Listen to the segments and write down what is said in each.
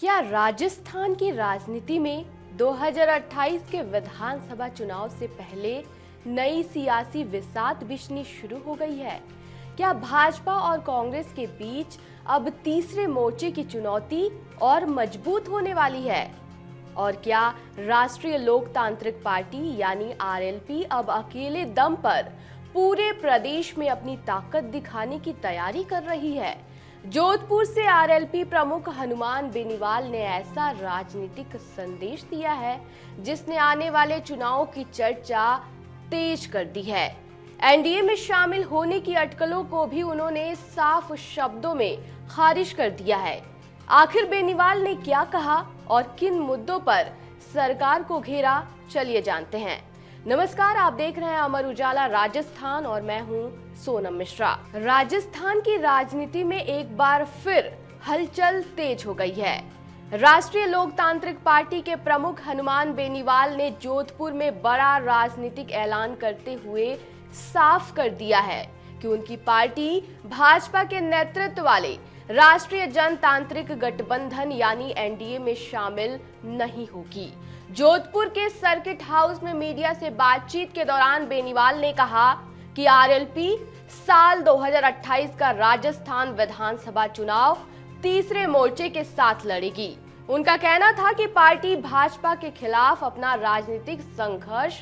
क्या राजस्थान की राजनीति में 2028 के विधानसभा चुनाव से पहले नई सियासी विसात बिछनी शुरू हो गई है? क्या भाजपा और कांग्रेस के बीच अब तीसरे मोर्चे की चुनौती और मजबूत होने वाली है? और क्या राष्ट्रीय लोकतांत्रिक पार्टी यानी आरएलपी अब अकेले दम पर पूरे प्रदेश में अपनी ताकत दिखाने की तैयारी कर रही है? जोधपुर से आरएलपी प्रमुख हनुमान बेनीवाल ने ऐसा राजनीतिक संदेश दिया है जिसने आने वाले चुनाव की चर्चा तेज कर दी है। एनडीए में शामिल होने की अटकलों को भी उन्होंने साफ शब्दों में खारिज कर दिया है। आखिर बेनीवाल ने क्या कहा और किन मुद्दों पर सरकार को घेरा, चलिए जानते हैं। नमस्कार, आप देख रहे हैं अमर उजाला राजस्थान और मैं हूं सोनम मिश्रा। राजस्थान की राजनीति में एक बार फिर हलचल तेज हो गई है। राष्ट्रीय लोकतांत्रिक पार्टी के प्रमुख हनुमान बेनीवाल ने जोधपुर में बड़ा राजनीतिक ऐलान करते हुए साफ कर दिया है कि उनकी पार्टी भाजपा के नेतृत्व वाले राष्ट्रीय जनतांत्रिक गठबंधन यानी एनडीए में शामिल नहीं होगी। जोधपुर के सर्किट हाउस में मीडिया से बातचीत के दौरान बेनीवाल ने कहा कि आरएलपी साल 2028 का राजस्थान विधानसभा चुनाव तीसरे मोर्चे के साथ लड़ेगी। उनका कहना था कि पार्टी भाजपा के खिलाफ अपना राजनीतिक संघर्ष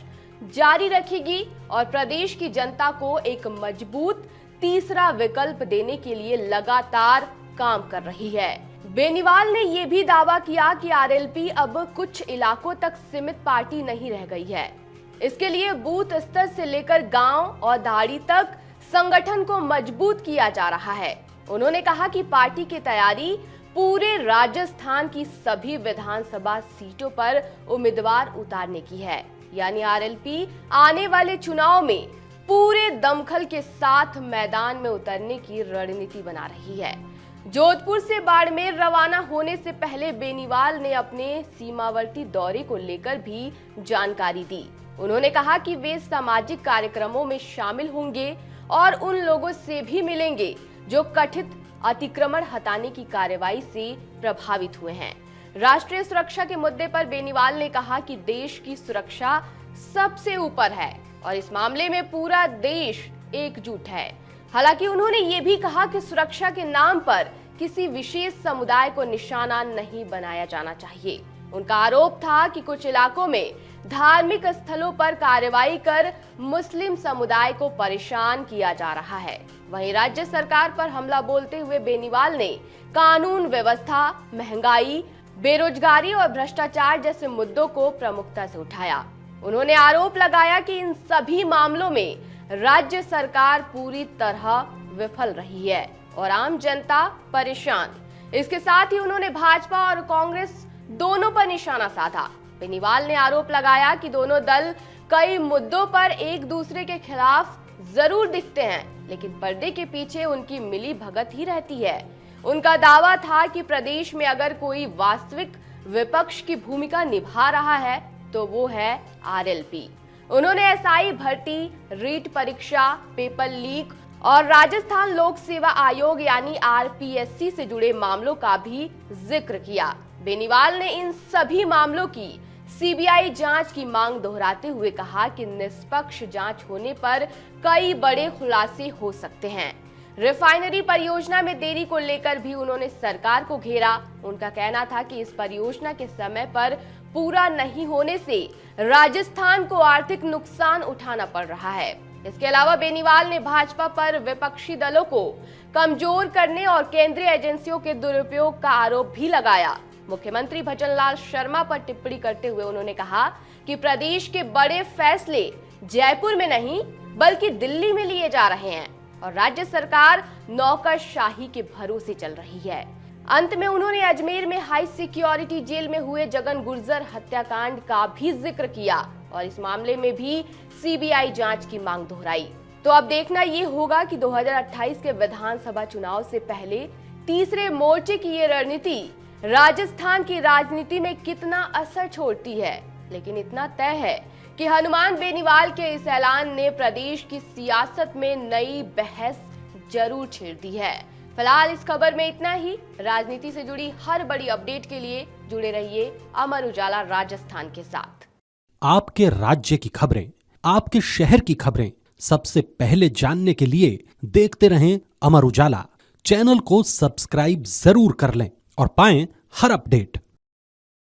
जारी रखेगी और प्रदेश की जनता को एक मजबूत तीसरा विकल्प देने के लिए लगातार काम कर रही है। बेनीवाल ने यह भी दावा किया कि आरएलपी अब कुछ इलाकों तक सीमित पार्टी नहीं रह गई है। इसके लिए बूथ स्तर से लेकर गांव और दाड़ी तक संगठन को मजबूत किया जा रहा है। उन्होंने कहा कि पार्टी की तैयारी पूरे राजस्थान की सभी विधानसभा सीटों पर उम्मीदवार उतारने की है, यानी आरएलपी आने वाले चुनाव में पूरे दमखल के साथ मैदान में उतरने की रणनीति बना रही है। जोधपुर से बाड़मेर रवाना होने से पहले बेनीवाल ने अपने सीमावर्ती दौरे को लेकर भी जानकारी दी। उन्होंने कहा कि वे सामाजिक कार्यक्रमों में शामिल होंगे और उन लोगों से भी मिलेंगे जो कथित अतिक्रमण हटाने की कार्रवाई से प्रभावित हुए हैं। राष्ट्रीय सुरक्षा के मुद्दे पर बेनीवाल ने कहा कि देश की सुरक्षा सबसे ऊपर है और इस मामले में पूरा देश एकजुट है। हालांकि उन्होंने ये भी कहा कि सुरक्षा के नाम पर किसी विशेष समुदाय को निशाना नहीं बनाया जाना चाहिए। उनका आरोप था कि कुछ इलाकों में धार्मिक स्थलों पर कार्रवाई कर मुस्लिम समुदाय को परेशान किया जा रहा है। वहीं राज्य सरकार पर हमला बोलते हुए बेनीवाल ने कानून व्यवस्था, महंगाई, बेरोजगारी और भ्रष्टाचार जैसे मुद्दों को प्रमुखता से उठाया। उन्होंने आरोप लगाया कि इन सभी मामलों में राज्य सरकार पूरी तरह विफल रही है और आम जनता परेशान। इसके साथ ही उन्होंने भाजपा और कांग्रेस दोनों पर निशाना साधा। बेनीवाल ने आरोप लगाया कि दोनों दल कई मुद्दों पर एक दूसरे के खिलाफ जरूर दिखते हैं, लेकिन पर्दे के पीछे उनकी मिली भगत ही रहती है। उनका दावा था कि प्रदेश में अगर कोई वास्तविक विपक्ष की भूमिका निभा रहा है तो वो है आरएलपी। उन्होंने एसआई भर्ती, रीट परीक्षा, पेपर लीक और राजस्थान लोक सेवा आयोग यानी आरपीएससी से जुड़े मामलों का भी जिक्र किया। बेनीवाल ने इन सभी मामलों की सीबीआई जांच की मांग दोहराते हुए कहा कि निष्पक्ष जांच होने पर कई बड़े खुलासे हो सकते हैं। रिफाइनरी परियोजना में देरी को लेकर भी उन्होंने सरकार को घेरा। उनका कहना था कि इस परियोजना के समय पर पूरा नहीं होने से राजस्थान को आर्थिक नुकसान उठाना पड़ रहा है। इसके अलावा बेनीवाल ने भाजपा पर विपक्षी दलों को कमजोर करने और केंद्रीय एजेंसियों के दुरुपयोग का आरोप भी लगाया। मुख्यमंत्री भजनलाल शर्मा पर टिप्पणी करते हुए उन्होंने कहा कि प्रदेश के बड़े फैसले जयपुर में नहीं बल्कि दिल्ली में लिए जा रहे हैं और राज्य सरकार नौकरशाही के भरोसे चल रही है। अंत में उन्होंने अजमेर में हाई सिक्योरिटी जेल में हुए जगन गुर्जर हत्याकांड का भी जिक्र किया और इस मामले में भी सीबीआई जांच की मांग दोहराई। तो अब देखना ये होगा कि 2028 के विधानसभा चुनाव से पहले तीसरे मोर्चे की ये रणनीति राजस्थान की राजनीति में कितना असर छोड़ती है। लेकिन इतना तय है कि हनुमान बेनीवाल के इस ऐलान ने प्रदेश की सियासत में नई बहस जरूर छेड़ दी है। फिलहाल इस खबर में इतना ही। राजनीति से जुड़ी हर बड़ी अपडेट के लिए जुड़े रहिए अमर उजाला राजस्थान के साथ। आपके राज्य की खबरें, आपके शहर की खबरें सबसे पहले जानने के लिए देखते रहें अमर उजाला। चैनल को सब्सक्राइब जरूर कर लें और पाएं हर अपडेट।